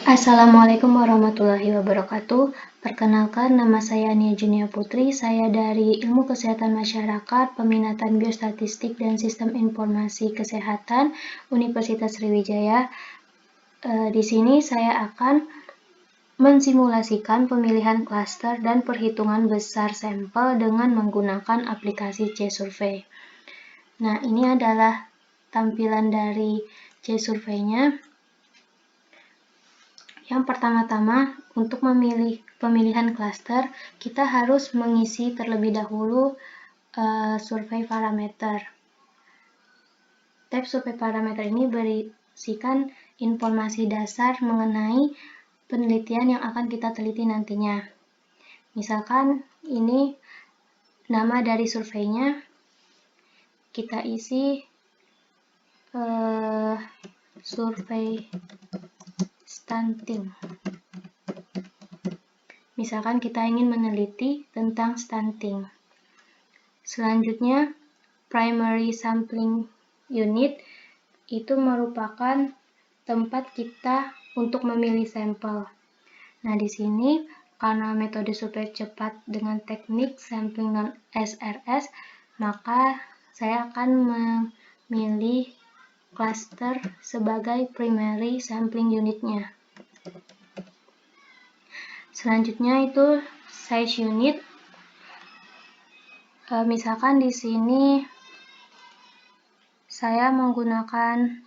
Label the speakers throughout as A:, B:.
A: Assalamualaikum warahmatullahi wabarakatuh. Perkenalkan, nama saya Nia Junia Putri. Saya dari Ilmu Kesehatan Masyarakat, Peminatan Biostatistik dan Sistem Informasi Kesehatan, Universitas Sriwijaya. Di sini saya akan mensimulasikan pemilihan klaster dan perhitungan besar sampel dengan menggunakan aplikasi C-Survey. Nah, ini adalah tampilan dari C-Survey-nya. Yang pertama-tama, untuk memilih pemilihan klaster, kita harus mengisi terlebih dahulu survei parameter. Tab survei parameter ini berisikan informasi dasar mengenai penelitian yang akan kita teliti nantinya. Misalkan ini nama dari surveinya, kita isi survei stunting. Misalkan kita ingin meneliti tentang stunting. Selanjutnya, primary sampling unit itu merupakan tempat kita untuk memilih sampel. Nah, di sini karena metode survei cepat dengan teknik sampling non-SRS, maka saya akan memilih cluster sebagai primary sampling unitnya. Selanjutnya itu size unit. Misalkan di sini saya menggunakan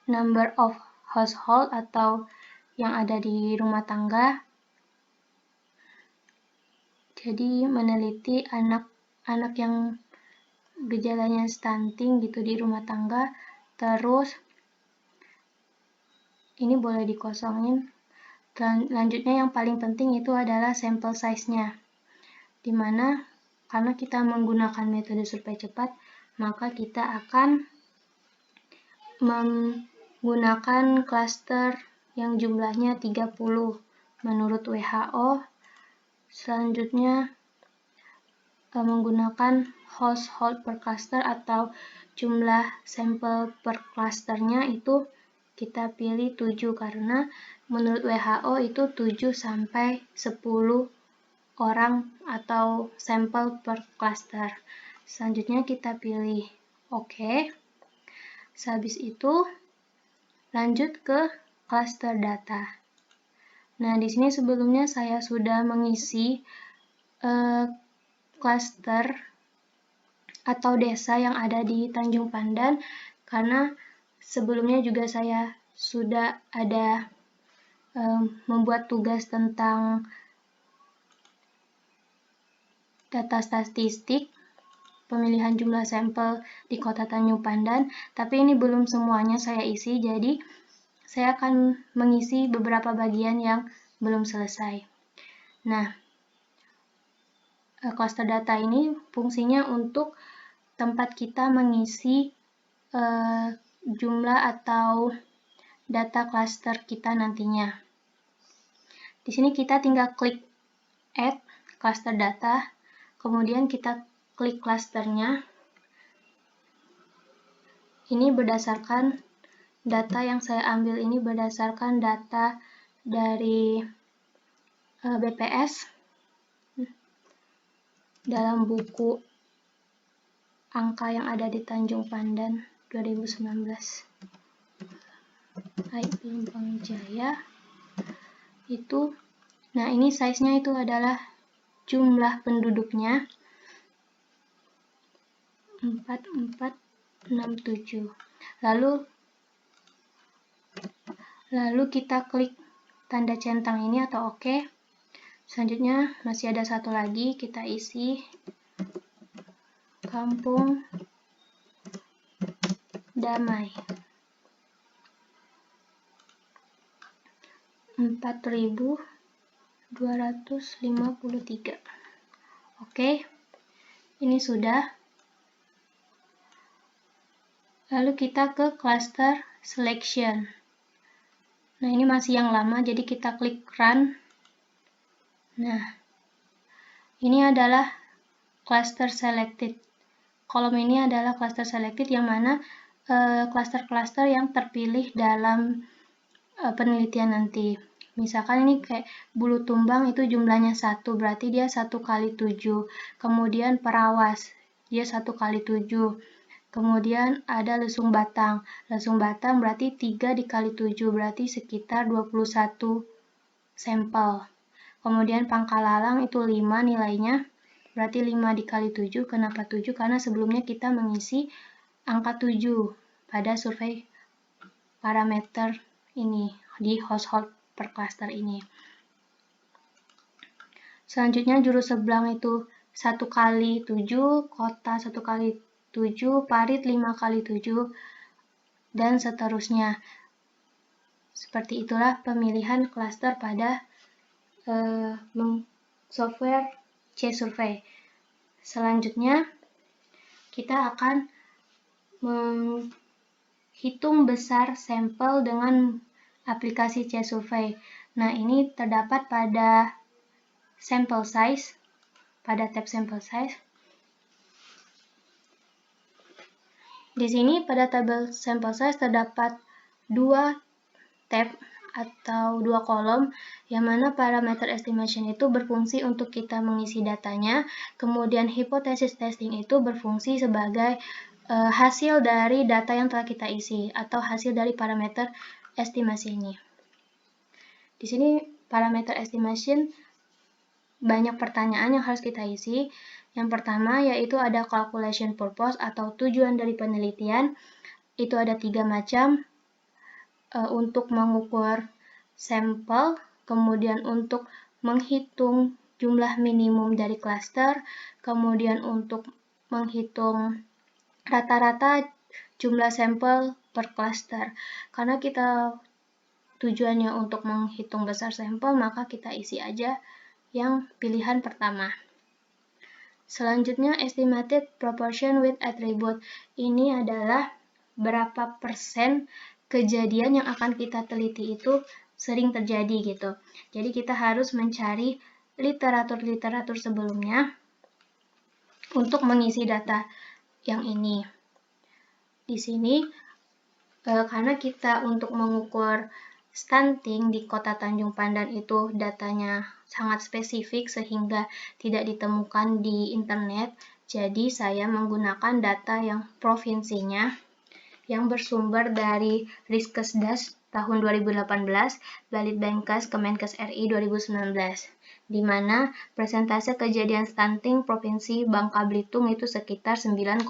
A: number of household atau yang ada di rumah tangga. Jadi meneliti anak-anak yang gejalanya stunting gitu di rumah tangga. Terus ini boleh dikosongin. Lanjutnya yang paling penting itu adalah sampel size-nya. Dimana karena kita menggunakan metode survei cepat, maka kita akan menggunakan klaster yang jumlahnya 30 menurut WHO. Selanjutnya menggunakan household per cluster atau jumlah sampel per klasternya itu kita pilih 7 karena menurut WHO itu 7 sampai 10 orang atau sampel per cluster. Selanjutnya kita pilih OK. Sehabis itu lanjut ke cluster data. Nah, di sini sebelumnya saya sudah mengisi cluster atau desa yang ada di Tanjung Pandan karena sebelumnya juga saya sudah ada membuat tugas tentang data statistik pemilihan jumlah sampel di Kota Tanjung Pandan, tapi ini belum semuanya saya isi, jadi saya akan mengisi beberapa bagian yang belum selesai. Nah, cluster data ini fungsinya untuk tempat kita mengisi jumlah atau data cluster kita nantinya. Di sini kita tinggal klik add cluster data, kemudian kita klik clusternya. Ini berdasarkan data yang saya ambil ini berdasarkan data dari BPS dalam buku angka yang ada di Tanjung Pandan 2019. Limbang Jaya itu. Nah, ini size-nya itu adalah jumlah penduduknya 4467. Lalu kita klik tanda centang ini atau OK. Selanjutnya masih ada satu lagi, kita isi Kampung Damai 4253. Oke, ini sudah. Lalu kita ke cluster selection. Nah, ini masih yang lama, jadi kita klik run. Nah, ini adalah cluster selected. Kolom ini adalah cluster selected yang mana klaster-klaster yang terpilih dalam penelitian nanti. Misalkan ini kayak bulu tumbang itu jumlahnya 1, berarti dia 1 kali 7. Kemudian perawas, dia 1 kali 7. Kemudian ada lesung batang. Lesung batang berarti 3 dikali 7, berarti sekitar 21 sampel. Kemudian pangkal lalang itu 5 nilainya, berarti 5 dikali 7. Kenapa 7? Karena sebelumnya kita mengisi angka 7 pada survei parameter ini di household per cluster ini. Selanjutnya juru sebelang itu 1 kali 7, kota 1 kali 7, parit 5 kali 7, dan seterusnya. Seperti itulah pemilihan klaster pada software C-Survey. Selanjutnya kita akan menghitung besar sampel dengan aplikasi C-Survey. Nah, ini terdapat pada sample size, pada tab sample size. Di sini pada tabel sample size terdapat 2 tab atau 2 kolom, yang mana parameter estimation itu berfungsi untuk kita mengisi datanya, kemudian hypothesis testing itu berfungsi sebagai hasil dari data yang telah kita isi, atau hasil dari parameter estimasi ini. Di sini parameter estimation banyak pertanyaan yang harus kita isi. Yang pertama yaitu ada calculation purpose atau tujuan dari penelitian. Itu ada 3 macam. Untuk mengukur sampel, kemudian untuk menghitung jumlah minimum dari klaster, kemudian untuk menghitung rata-rata jumlah sampel per klaster. Karena kita tujuannya untuk menghitung besar sampel, maka kita isi aja yang pilihan pertama. Selanjutnya, estimated proportion with attribute. Ini adalah berapa persen kejadian yang akan kita teliti itu sering terjadi gitu. Jadi kita harus mencari literatur-literatur sebelumnya untuk mengisi data yang ini. Di sini, karena kita untuk mengukur stunting di Kota Tanjung Pandan itu datanya sangat spesifik sehingga tidak ditemukan di internet, jadi saya menggunakan data yang provinsinya yang bersumber dari Riskesdas tahun 2018, Balitbangkes Kemenkes RI 2019, di mana persentase kejadian stunting Provinsi Bangka Belitung itu sekitar 9,5%,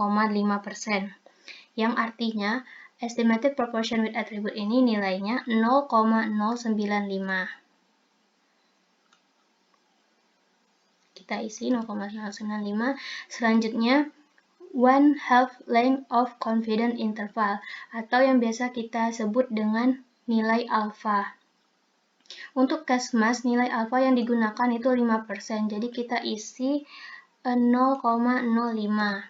A: yang artinya estimated proportion with attribute ini nilainya 0,095. Kita isi 0,095. Selanjutnya, 1/2 length of confidence interval, atau yang biasa kita sebut dengan nilai alfa. Untuk Kesmas, nilai alfa yang digunakan itu 5%, jadi kita isi 0,05.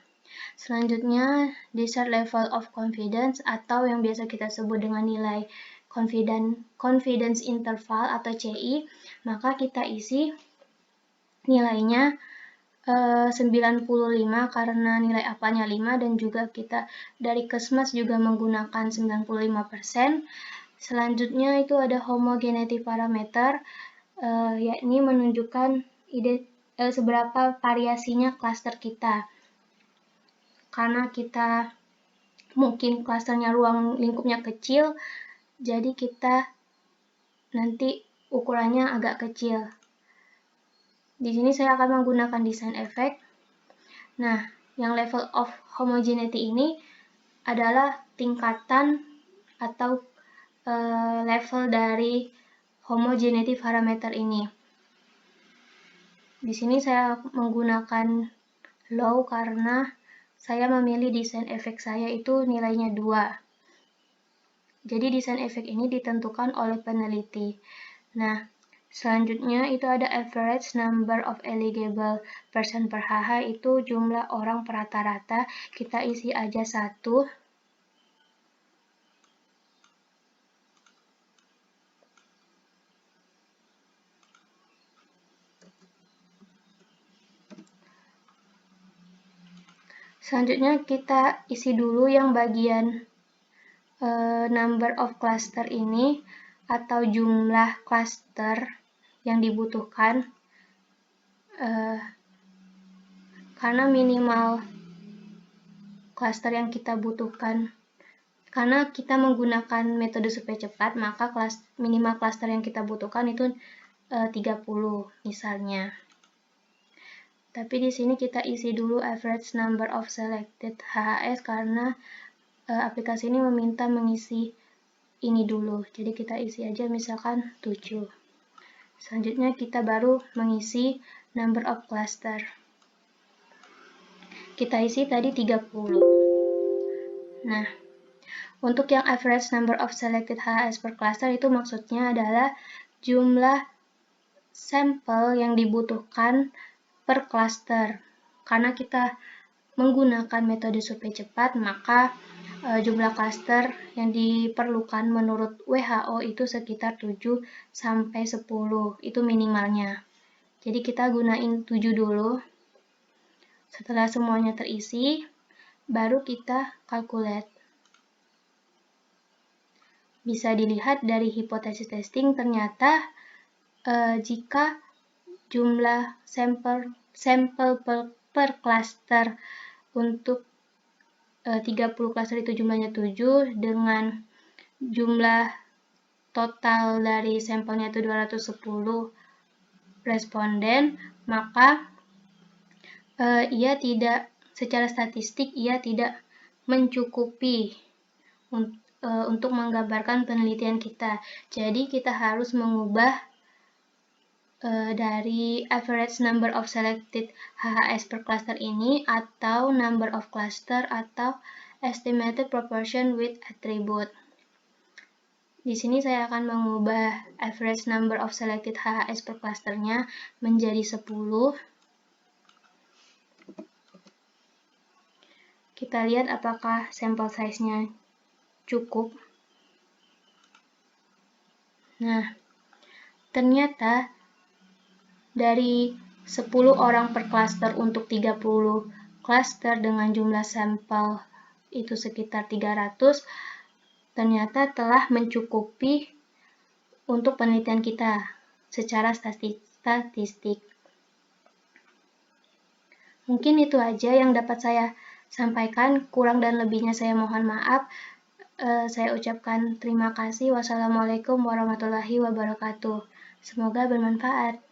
A: Selanjutnya, desired level of confidence, atau yang biasa kita sebut dengan nilai confidence interval atau CI, maka kita isi nilainya 95 karena nilai alfanya 5, dan juga kita dari Kesmas juga menggunakan 95%. Selanjutnya itu ada homogeneity parameter, yakni menunjukkan seberapa variasinya klaster kita. Karena kita mungkin klasternya ruang lingkupnya kecil, jadi kita nanti ukurannya agak kecil. Di sini saya akan menggunakan design effect. Nah, yang level of homogeneity ini adalah tingkatan atau level dari homogeneity parameter ini. Di sini saya menggunakan low karena saya memilih design effect saya itu nilainya 2. Jadi design effect ini ditentukan oleh peneliti. Nah, selanjutnya itu ada average number of eligible person per HH, itu jumlah orang per rata-rata. Kita isi aja 1. Selanjutnya kita isi dulu yang bagian number of cluster ini atau jumlah cluster yang dibutuhkan, karena minimal cluster yang kita butuhkan, karena kita menggunakan metode survei cepat, maka minimal cluster yang kita butuhkan itu 30 misalnya. Tapi di sini kita isi dulu average number of selected HHS karena aplikasi ini meminta mengisi ini dulu. Jadi kita isi aja misalkan 7. Selanjutnya kita baru mengisi number of cluster. Kita isi tadi 30. Nah, untuk yang average number of selected HHS per cluster itu maksudnya adalah jumlah sampel yang dibutuhkan per cluster. Karena kita menggunakan metode survei cepat, maka jumlah cluster yang diperlukan menurut WHO itu sekitar 7 sampai 10, itu minimalnya. Jadi kita gunain 7 dulu. Setelah semuanya terisi, baru kita calculate. Bisa dilihat dari hipotesis testing, ternyata jika jumlah sampel per cluster untuk 30 cluster itu jumlahnya 7, dengan jumlah total dari sampelnya itu 210 responden, maka secara statistik ia tidak mencukupi untuk menggambarkan penelitian kita. Jadi kita harus mengubah dari average number of selected HHS per cluster ini atau number of cluster atau estimated proportion with attribute. Di sini saya akan mengubah average number of selected HHS per clusternya menjadi 10. Kita lihat apakah sample size-nya cukup. Nah, ternyata dari 10 orang per cluster untuk 30 cluster dengan jumlah sampel itu sekitar 300, ternyata telah mencukupi untuk penelitian kita secara statistik. Mungkin itu aja yang dapat saya sampaikan, kurang dan lebihnya saya mohon maaf. Saya ucapkan terima kasih. Wassalamualaikum warahmatullahi wabarakatuh. Semoga bermanfaat.